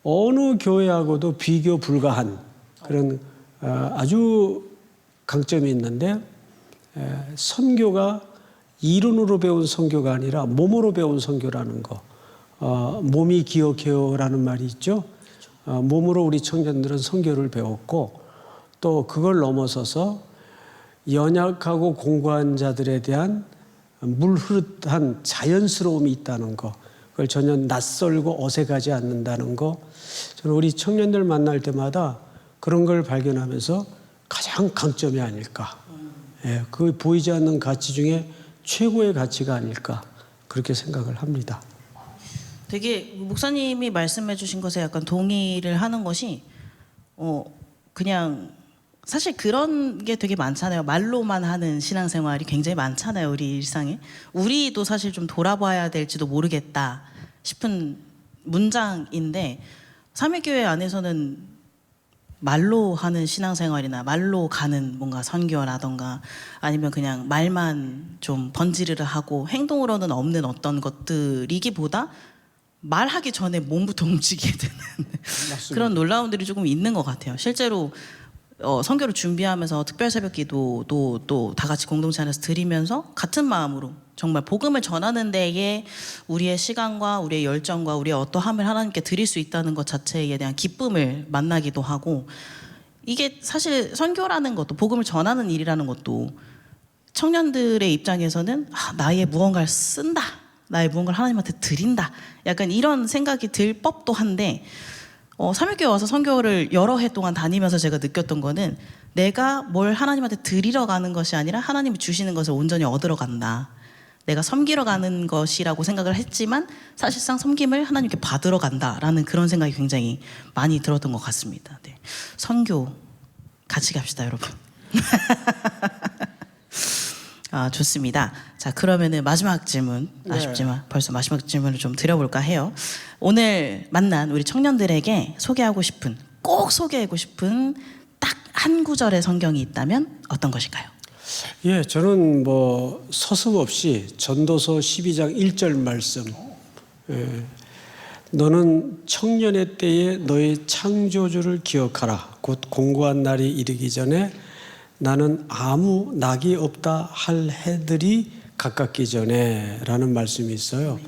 어느 교회하고도 비교 불가한 그런 아주 강점이 있는데, 선교가 이론으로 배운 선교가 아니라 몸으로 배운 선교라는 거. 몸이 기억해요라는 말이 있죠. 몸으로 우리 청년들은 선교를 배웠고, 또 그걸 넘어서서 연약하고 공고한 자들에 대한 물흐릇한 자연스러움이 있다는 거, 그걸 전혀 낯설고 어색하지 않는다는 거, 저는 우리 청년들 만날 때마다 그런 걸 발견하면서 가장 강점이 아닐까. 그 보이지 않는 가치 중에 최고의 가치가 아닐까, 그렇게 생각을 합니다. 되게 목사님이 말씀해 주신 것에 약간 동의를 하는 것이 그냥 사실 그런 게 되게 많잖아요. 말로만 하는 신앙생활이 굉장히 많잖아요, 우리 일상에. 우리도 사실 좀 돌아봐야 될지도 모르겠다 싶은 문장인데, 삼일교회 안에서는 말로 하는 신앙생활이나 말로 가는 뭔가 선교라던가 아니면 그냥 말만 좀 번지르르 하고 행동으로는 없는 어떤 것들이기보다 말하기 전에 몸부터 움직이게 되는 그런 놀라움들이 조금 있는 것 같아요. 실제로 선교를 준비하면서 특별 새벽 기도도 또 다 같이 공동체 안에서 드리면서 같은 마음으로 정말 복음을 전하는 데에 우리의 시간과 우리의 열정과 우리의 어떠함을 하나님께 드릴 수 있다는 것 자체에 대한 기쁨을 만나기도 하고, 이게 사실 선교라는 것도, 복음을 전하는 일이라는 것도 청년들의 입장에서는 나의 무언가를 쓴다, 나의 무언가를 하나님한테 드린다, 약간 이런 생각이 들 법도 한데, 삼일교회 와서 선교를 여러 해 동안 다니면서 제가 느꼈던 거는, 내가 뭘 하나님한테 드리러 가는 것이 아니라 하나님이 주시는 것을 온전히 얻으러 간다. 내가 섬기러 가는 것이라고 생각을 했지만 사실상 섬김을 하나님께 받으러 간다라는 그런 생각이 굉장히 많이 들었던 것 같습니다. 네. 선교 같이 갑시다, 여러분. 좋습니다. 자, 그러면은 마지막 질문, 아쉽지만 벌써 마지막 질문을 좀 드려볼까 해요. 오늘 만난 우리 청년들에게 소개하고 싶은, 꼭 소개하고 싶은 딱 한 구절의 성경이 있다면 어떤 것일까요? 예, 저는 뭐 서슴없이 전도서 12장 1절 말씀, 너는 청년의 때에 너의 창조주를 기억하라. 곧 공고한 날이 이르기 전에 나는 아무 낙이 없다 할 해들이 가깝기 전에 라는 말씀이 있어요.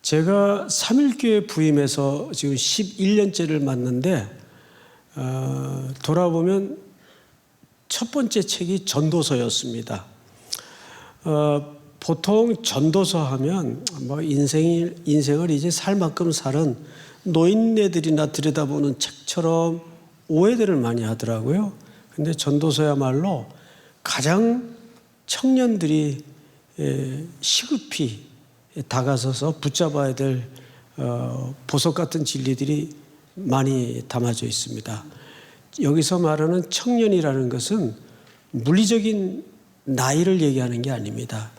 제가 삼일교회 부임해서 지금 11년째를 맞는데, 돌아보면 첫 번째 책이 전도서였습니다. 보통 전도서 하면 뭐 인생을 이제 살 만큼 살은 노인네들이나 들여다보는 책처럼 오해들을 많이 하더라고요. 근데 전도서야말로 가장 청년들이 시급히 다가서서 붙잡아야 될 보석 같은 진리들이 많이 담아져 있습니다. 여기서 말하는 청년이라는 것은 물리적인 나이를 얘기하는 게 아닙니다.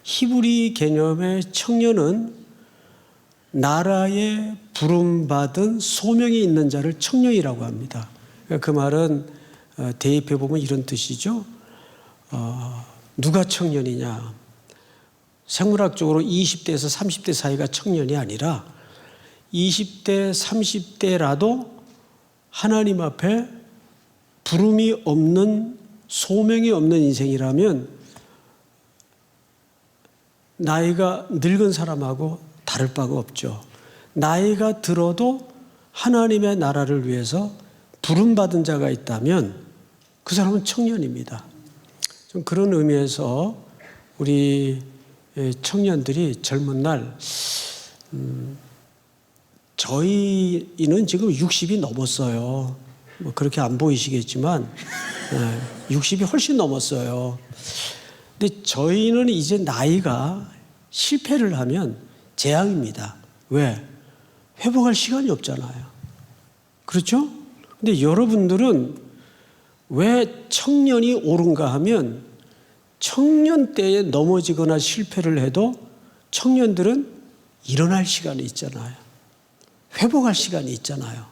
히브리 개념의 청년은 나라에 부름받은 소명이 있는 자를 청년이라고 합니다. 그 말은 대입해 보면 이런 뜻이죠. 누가 청년이냐? 생물학적으로 20대에서 30대 사이가 청년이 아니라 20대, 30대라도 하나님 앞에 부름이 없는, 소명이 없는 인생이라면 나이가 늙은 사람하고 다를 바가 없죠. 나이가 들어도 하나님의 나라를 위해서 부름받은 자가 있다면 그 사람은 청년입니다. 좀 그런 의미에서 우리 청년들이 젊은 날, 저희는 지금 60이 넘었어요. 뭐 그렇게 안 보이시겠지만 60이 훨씬 넘었어요. 근데 저희는 이제 나이가 실패를 하면 재앙입니다. 왜? 회복할 시간이 없잖아요. 그렇죠? 근데 여러분들은 왜 청년이 옳은가 하면 청년 때에 넘어지거나 실패를 해도 청년들은 일어날 시간이 있잖아요. 회복할 시간이 있잖아요.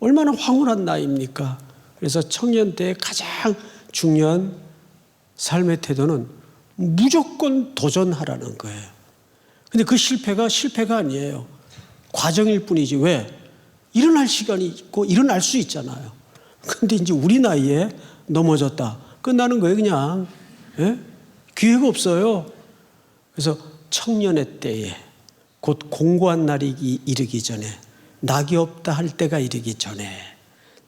얼마나 황홀한 나이입니까? 그래서 청년 때의 가장 중요한 삶의 태도는 무조건 도전하라는 거예요. 근데 그 실패가 아니에요. 과정일 뿐이지. 왜? 일어날 시간이 있고 일어날 수 있잖아요. 근데 이제 우리 나이에 넘어졌다. 끝나는 거예요, 그냥. 예? 기회가 없어요. 그래서 청년의 때에 곧 공고한 날이 이르기 전에, 낙이 없다 할 때가 이르기 전에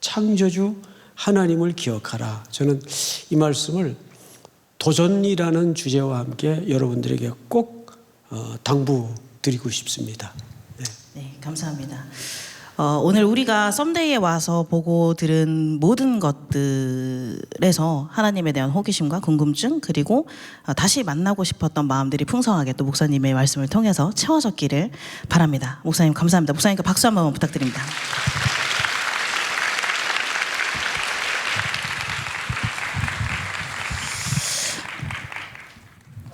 창조주 하나님을 기억하라. 저는 이 말씀을 도전이라는 주제와 함께 여러분들에게 꼭 당부드리고 싶습니다. 네. 네, 감사합니다. 오늘 우리가 썸데이에 와서 보고 들은 모든 것들에서 하나님에 대한 호기심과 궁금증, 그리고 다시 만나고 싶었던 마음들이 풍성하게 또 목사님의 말씀을 통해서 채워졌기를 바랍니다. 목사님 감사합니다. 목사님께 박수 한번 부탁드립니다.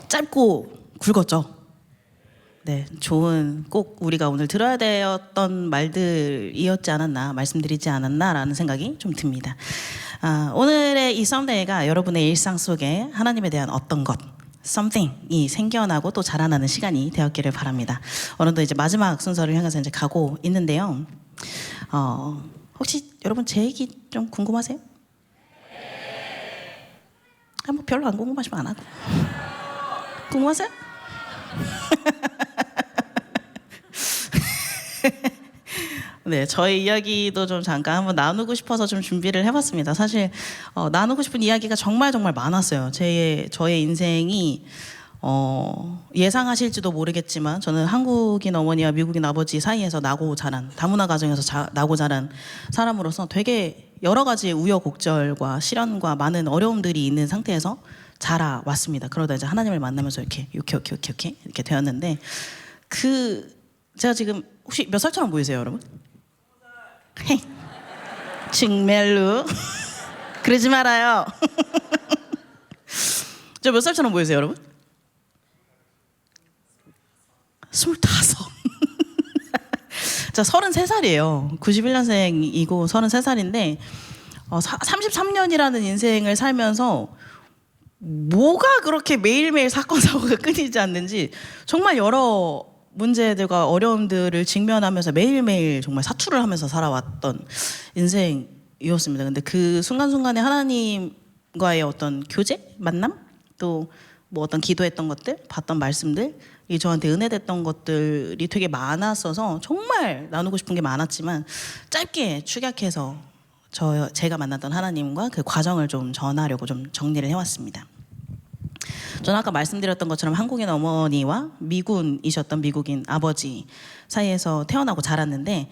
짧고 굵었죠? 네, 좋은 꼭 우리가 오늘 들어야 되었던 말들이었지 않았나, 말씀드리지 않았나라는 생각이 좀 듭니다. 오늘의 이 썸데이가 여러분의 일상 속에 하나님에 대한 어떤 것, something이 생겨나고 또 자라나는 시간이 되었기를 바랍니다. 오늘도 이제 마지막 순서를 향해서 이제 가고 있는데요. 혹시 여러분 제 얘기 좀 궁금하세요? 뭐 별로 안 궁금하시면 안 하고. 궁금하세요? 네, 저의 이야기도 좀 잠깐 한번 나누고 싶어서 좀 준비를 해봤습니다. 사실 나누고 싶은 이야기가 정말 많았어요. 저의 인생이 예상하실지도 모르겠지만 저는 한국인 어머니와 미국인 아버지 사이에서 나고 자란, 다문화 가정에서 나고 자란 사람으로서 되게 여러 가지 우여곡절과 시련과 많은 어려움들이 있는 상태에서 자라왔습니다. 그러다 이제 하나님을 만나면서 이렇게 되었는데, 제가 지금 혹시 몇 살처럼 보이세요, 여러분? 정말로 그러지 말아요. 저 몇 살처럼 보이세요, 여러분? 25. 자, 33살이에요. 91년생이고 33살인데 33년이라는 인생을 살면서 뭐가 그렇게 매일매일 사건 사고가 끊이지 않는지 정말 여러 문제들과 어려움들을 직면하면서 매일매일 정말 사투를 하면서 살아왔던 인생이었습니다. 근데 그 순간순간에 하나님과의 어떤 교제, 만남, 또 뭐 어떤 기도했던 것들, 봤던 말씀들이 저한테 은혜됐던 것들이 되게 많았어서 정말 나누고 싶은 게 많았지만 짧게 축약해서 제가 만났던 하나님과 그 과정을 좀 전하려고 좀 정리를 해왔습니다. 저는 아까 말씀드렸던 것처럼 한국인 어머니와 미군이셨던 미국인 아버지 사이에서 태어나고 자랐는데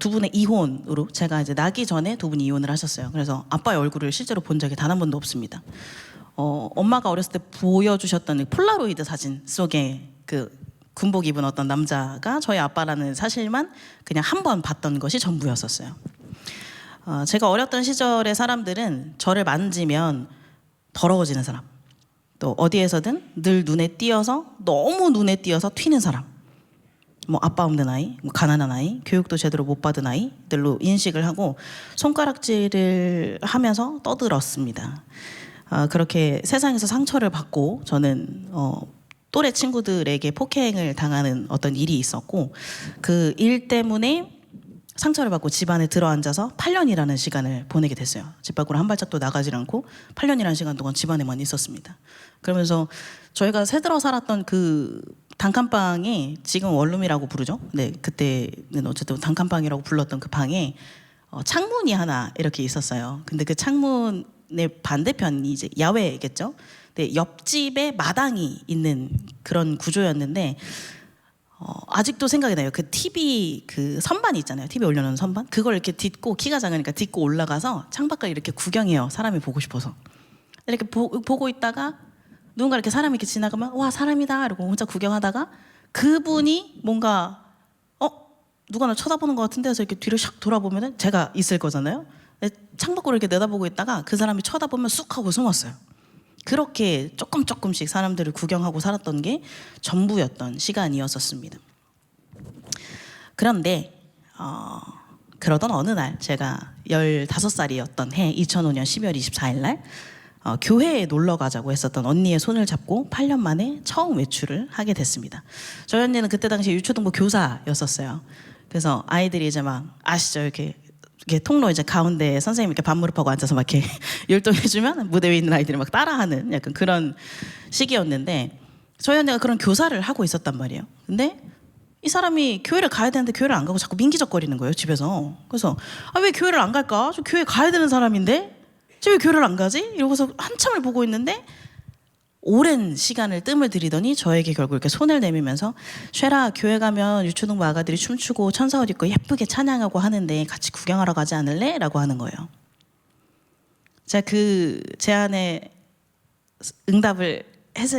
두 분의 이혼으로, 제가 이제 나기 전에 두 분이 이혼을 하셨어요. 그래서 아빠의 얼굴을 실제로 본 적이 단 한 번도 없습니다. 엄마가 어렸을 때 보여주셨던 폴라로이드 사진 속에 그 군복 입은 어떤 남자가 저희 아빠라는 사실만 그냥 한 번 봤던 것이 전부였었어요. 제가 어렸던 시절의 사람들은 저를 만지면 더러워지는 사람, 또 어디에서든 늘 눈에 띄어서, 너무 눈에 띄어서 튀는 사람, 뭐 아빠 없는 아이, 뭐 가난한 아이, 교육도 제대로 못 받은 아이들로 인식을 하고 손가락질을 하면서 떠들었습니다. 그렇게 세상에서 상처를 받고 저는 또래 친구들에게 폭행을 당하는 어떤 일이 있었고, 그 일 때문에 상처를 받고 집 안에 들어앉아서 8년이라는 시간을 보내게 됐어요. 집 밖으로 한 발짝도 나가질 않고 8년이라는 시간 동안 집 안에만 있었습니다. 그러면서 저희가 새들어 살았던 그 단칸방에, 지금 원룸이라고 부르죠. 네, 그때는 어쨌든 단칸방이라고 불렀던 그 방에 창문이 하나 이렇게 있었어요. 근데 그 창문의 반대편이 이제 야외겠죠. 근데 옆집에 마당이 있는 그런 구조였는데 아직도 생각이 나요. 그 TV 그 선반이 있잖아요. TV 올려놓은 선반. 그걸 이렇게 딛고, 키가 작으니까 딛고 올라가서 창밖을 이렇게 구경해요. 사람이 보고 싶어서. 이렇게 보고 있다가 누군가 이렇게 사람이 이렇게 지나가면 와, 사람이다 이러고 혼자 구경하다가 그분이 뭔가 누가 나 쳐다보는 것 같은데 해서 이렇게 뒤를 샥 돌아보면은 제가 있을 거잖아요. 창밖으로 이렇게 내다보고 있다가 그 사람이 쳐다보면 쑥 하고 숨었어요. 그렇게 조금씩 사람들을 구경하고 살았던 게 전부였던 시간이었었습니다. 그런데 그러던 어느 날 제가 15살이었던 해 2005년 12월 24일 날 교회에 놀러 가자고 했었던 언니의 손을 잡고 8년 만에 처음 외출을 하게 됐습니다. 저희 언니는 그때 당시 유초등부 교사였었어요. 그래서 아이들이 이제 막 아시죠? 이렇게 통로 이제 가운데 선생님 이렇게 반무릎하고 앉아서 막 이렇게 율동해주면 무대 위에 있는 아이들이 막 따라하는 약간 그런 시기였는데 저희 언니가 그런 교사를 하고 있었단 말이에요. 근데 이 사람이 교회를 가야 되는데 교회를 안 가고 자꾸 민기적거리는 거예요, 집에서. 그래서 왜 교회를 안 갈까? 저 교회 가야 되는 사람인데 쟤 왜 교회를 안 가지? 이러고서 한참을 보고 있는데 오랜 시간을 뜸을 들이더니 저에게 결국 이렇게 손을 내밀면서 쉐라, 교회 가면 유초등부 아가들이 춤추고 천사 옷 입고 예쁘게 찬양하고 하는데 같이 구경하러 가지 않을래? 라고 하는 거예요. 제가 그 제안에 응답을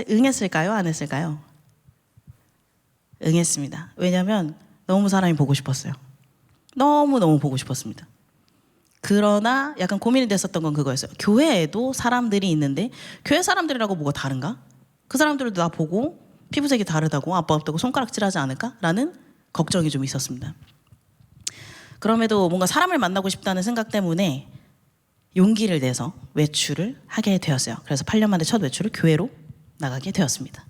응했을까요? 안 했을까요? 응했습니다. 왜냐하면 너무 사람이 보고 싶었어요. 너무너무 보고 싶었습니다. 그러나 약간 고민이 됐었던 건 그거였어요. 교회에도 사람들이 있는데 교회 사람들이라고 뭐가 다른가? 그 사람들도 나 보고 피부색이 다르다고 아빠 없다고 손가락질하지 않을까? 라는 걱정이 좀 있었습니다. 그럼에도 뭔가 사람을 만나고 싶다는 생각 때문에 용기를 내서 외출을 하게 되었어요. 그래서 8년 만에 첫 외출을 교회로 나가게 되었습니다.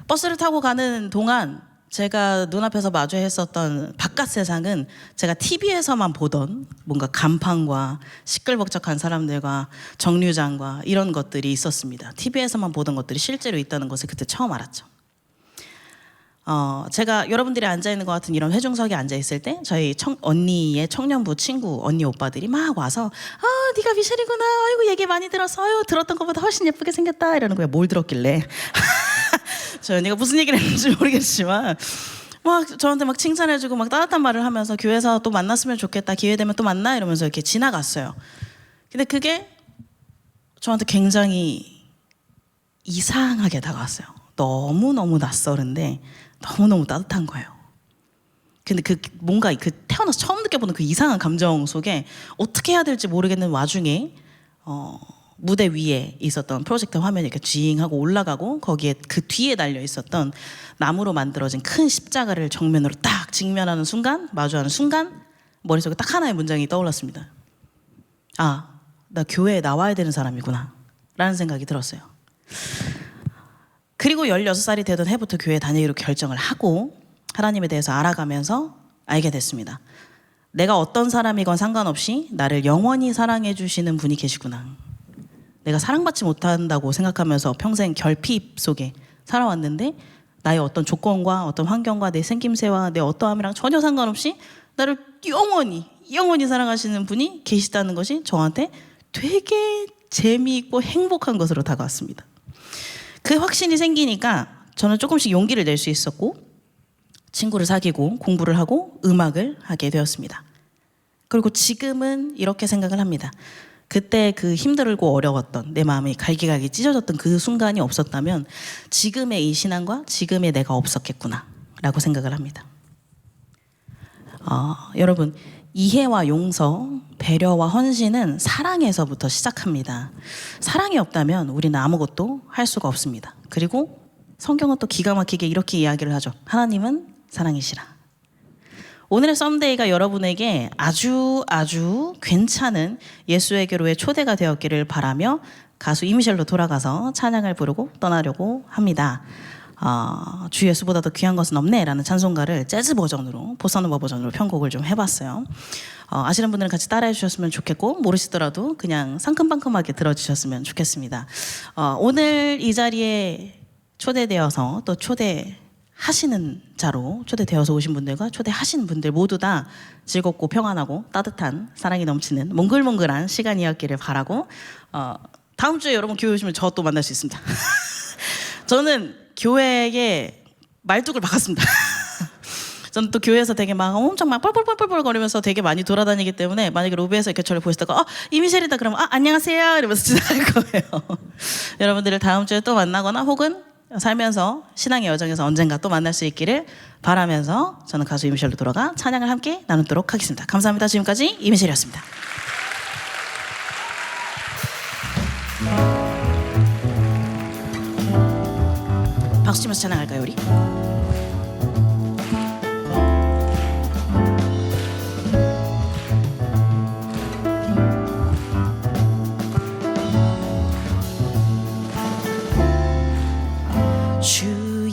버스를 타고 가는 동안 제가 눈앞에서 마주했었던 바깥 세상은 제가 TV에서만 보던 뭔가 간판과 시끌벅적한 사람들과 정류장과 이런 것들이 있었습니다. TV에서만 보던 것들이 실제로 있다는 것을 그때 처음 알았죠. 제가 여러분들이 앉아있는 것 같은 이런 회중석에 앉아있을 때 저희 언니의 청년부 친구 언니 오빠들이 막 와서 네가 미셸이구나, 아이고 얘기 많이 들었어, 아유 들었던 것보다 훨씬 예쁘게 생겼다 이러는 거예요. 뭘 들었길래 저희 언니가 무슨 얘기를 했는지 모르겠지만 막 저한테 막 칭찬해주고 막 따뜻한 말을 하면서 교회에서 또 만났으면 좋겠다, 기회 되면 또 만나 이러면서 이렇게 지나갔어요. 근데 그게 저한테 굉장히 이상하게 다가왔어요. 너무너무 낯설은데 너무너무 따뜻한 거예요. 근데 그 뭔가 그 태어나서 처음 느껴보는 그 이상한 감정 속에 어떻게 해야 될지 모르겠는 와중에 무대 위에 있었던 프로젝터 화면이 이렇게 쥐잉하고 올라가고 거기에 그 뒤에 달려 있었던 나무로 만들어진 큰 십자가를 정면으로 딱 직면하는 순간, 마주하는 순간 머릿속에 딱 하나의 문장이 떠올랐습니다. 아, 나 교회에 나와야 되는 사람이구나 라는 생각이 들었어요. 그리고 16살이 되던 해부터 교회 다니기로 결정을 하고 하나님에 대해서 알아가면서 알게 됐습니다. 내가 어떤 사람이건 상관없이 나를 영원히 사랑해 주시는 분이 계시구나. 내가 사랑받지 못한다고 생각하면서 평생 결핍 속에 살아왔는데 나의 어떤 조건과 어떤 환경과 내 생김새와 내 어떠함이랑 전혀 상관없이 나를 영원히 사랑하시는 분이 계시다는 것이 저한테 되게 재미있고 행복한 것으로 다가왔습니다. 그 확신이 생기니까 저는 조금씩 용기를 낼 수 있었고 친구를 사귀고 공부를 하고 음악을 하게 되었습니다. 그리고 지금은 이렇게 생각을 합니다. 그때 그 힘들고 어려웠던 내 마음이 갈기갈기 찢어졌던 그 순간이 없었다면 지금의 이 신앙과 지금의 내가 없었겠구나 라고 생각을 합니다. 여러분, 이해와 용서, 배려와 헌신은 사랑에서부터 시작합니다. 사랑이 없다면 우리는 아무것도 할 수가 없습니다. 그리고 성경은 또 기가 막히게 이렇게 이야기를 하죠. 하나님은 사랑이시라. 오늘의 썸데이가 여러분에게 아주 괜찮은 예수에게로의 초대가 되었기를 바라며 가수 이미셸로 돌아가서 찬양을 부르고 떠나려고 합니다. 주 예수보다 더 귀한 것은 없네 라는 찬송가를 재즈 버전으로, 보사노바 버전으로 편곡을 좀 해봤어요. 아시는 분들은 같이 따라해 주셨으면 좋겠고 모르시더라도 그냥 상큼방큼하게 들어주셨으면 좋겠습니다. 오늘 이 자리에 초대되어서 또 초대하시는 자로 초대되어서 오신 분들과 초대하신 분들 모두 다 즐겁고 평안하고 따뜻한 사랑이 넘치는 몽글몽글한 시간이었기를 바라고 다음 주에 여러분 교회 오시면 저 또 만날 수 있습니다. 저는 교회에 말뚝을 박았습니다. 저는 또 교회에서 되게 막 엄청 막 뻘뻘뻘뻘 거리면서 되게 많이 돌아다니기 때문에 만약에 로비에서 이렇게 저를 보시다가 이미셸이다 그러면 안녕하세요 이러면서 지나갈 거예요. 여러분들을 다음 주에 또 만나거나 혹은 살면서 신앙의 여정에서 언젠가 또 만날 수 있기를 바라면서 저는 가수 이미셸로 돌아가 찬양을 함께 나누도록 하겠습니다. 감사합니다. 지금까지 이미셸이었습니다. 박수 치면서 찬양할까요 우리? 주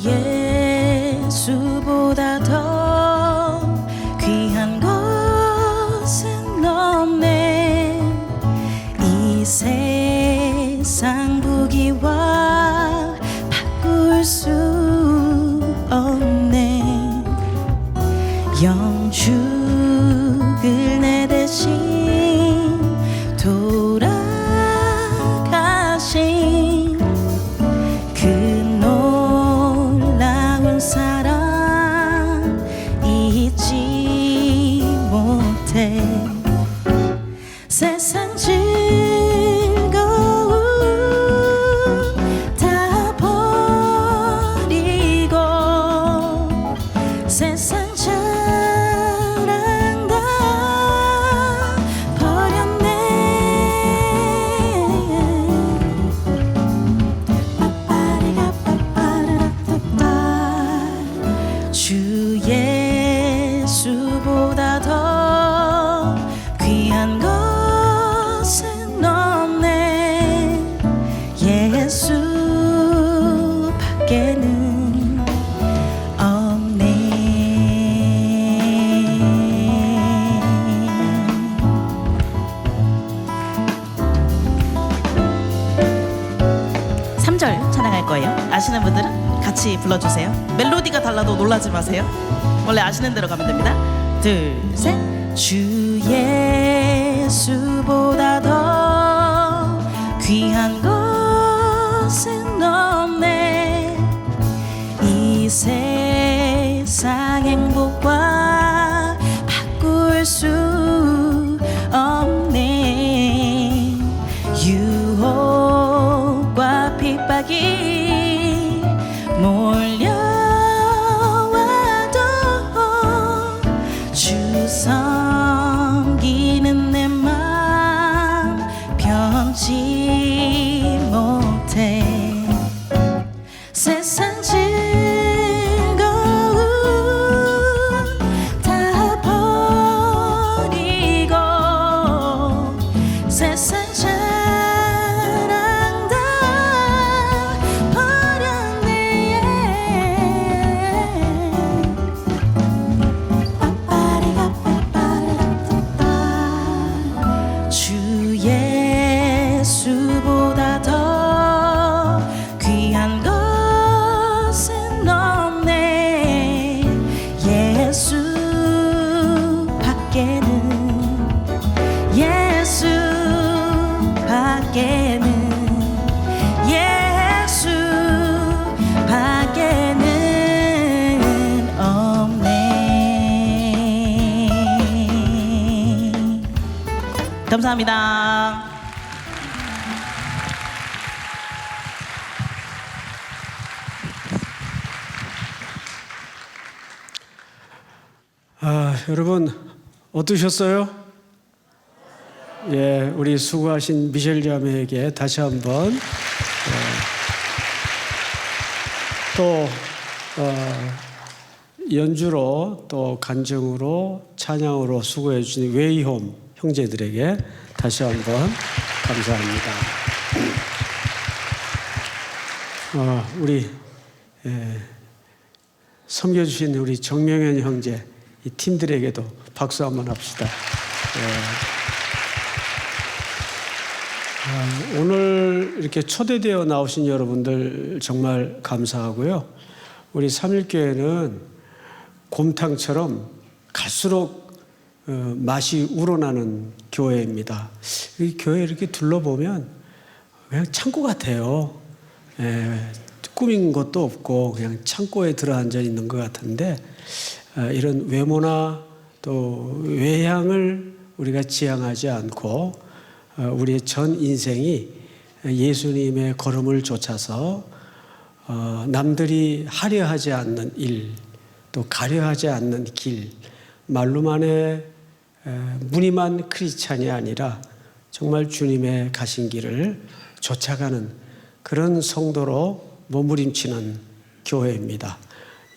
예수보다 더 귀한 것은 없네. 이 세상 부귀와 바꿀 수 없네. 영죽을 내 대신 돌아가신 그 놀라운 사랑 잊지 못해. 세상 즐거움 다 버리고 세상 자랑 다 버렸네. 주 예수보다 더 귀한 것은 없네. 예수 밖에는 없네. 3절 찬양할 거예요. 아시는 분들은 같이 불러주세요. 멜로디가 달라도 놀라지 마세요. 원래 아시는 대로 가면 됩니다. 둘, 셋. 주 예수보다 더 귀한 것은 없네. 이 세상 행복과 바꿀 수 없네. 유혹과 핍박이 몰려와도 주 섬기는 내 맘 변치 못해. 세상 즐거움 다 버리고 세상 자랑 다 버렸네. 주 예수보다 더 귀한 것은 없네. 예수 밖에는 예수 밖에는 예수 밖에는 없네. 감사합니다. 여러분 어떠셨어요? 예, 우리 수고하신 미셸 자매에게 다시 한번 또 연주로 또 간증으로 찬양으로 수고해 주신 웨이홈 형제들에게 다시 한번 감사합니다. 우리 섬겨주신 우리 정명현 형제 이 팀들에게도 박수 한번 합시다. 오늘 이렇게 초대되어 나오신 여러분들 정말 감사하고요. 우리 삼일교회는 곰탕처럼 갈수록 맛이 우러나는 교회입니다. 이 교회 이렇게 둘러보면 그냥 창고 같아요. 꾸민 것도 없고 그냥 창고에 들어앉아 있는 것 같은데 이런 외모나 또 외향을 우리가 지향하지 않고 우리의 전 인생이 예수님의 걸음을 쫓아서 남들이 하려하지 않는 일, 또 가려하지 않는 길, 말로만의 무늬만 크리스찬이 아니라 정말 주님의 가신 길을 쫓아가는 그런 성도로 몸부림치는 교회입니다.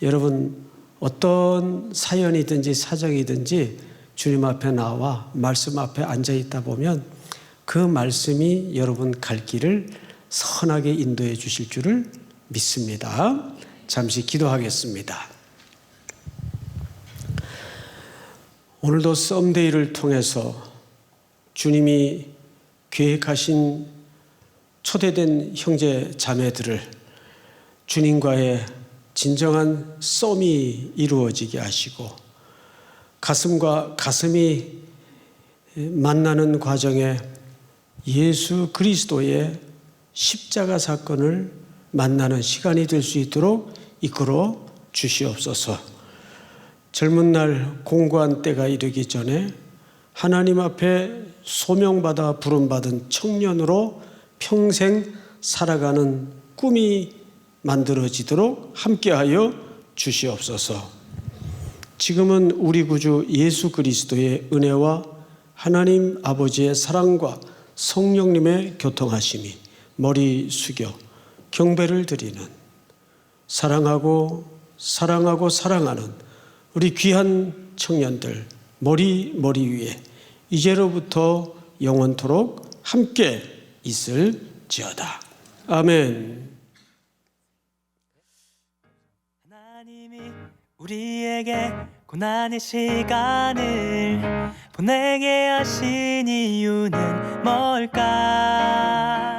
여러분 어떤 사연이든지 사정이든지 주님 앞에 나와 말씀 앞에 앉아 있다 보면 그 말씀이 여러분 갈 길을 선하게 인도해 주실 줄을 믿습니다. 잠시 기도하겠습니다. 오늘도 썸데이를 통해서 주님이 계획하신 초대된 형제 자매들을 주님과의 진정한 썸이 이루어지게 하시고 가슴과 가슴이 만나는 과정에 예수 그리스도의 십자가 사건을 만나는 시간이 될 수 있도록 이끌어 주시옵소서. 젊은 날 공고한 때가 이르기 전에 하나님 앞에 소명받아 부름받은 청년으로 평생 살아가는 꿈이 만들어지도록 함께하여 주시옵소서. 지금은 우리 구주 예수 그리스도의 은혜와 하나님 아버지의 사랑과 성령님의 교통하심이 머리 숙여 경배를 드리는 사랑하고 사랑하는 우리 귀한 청년들 머리 위에 이제로부터 영원토록 함께 있을지어다. 아멘. 하나님이 우리에게 고난의 시간을 보내게 하신 이유는 뭘까?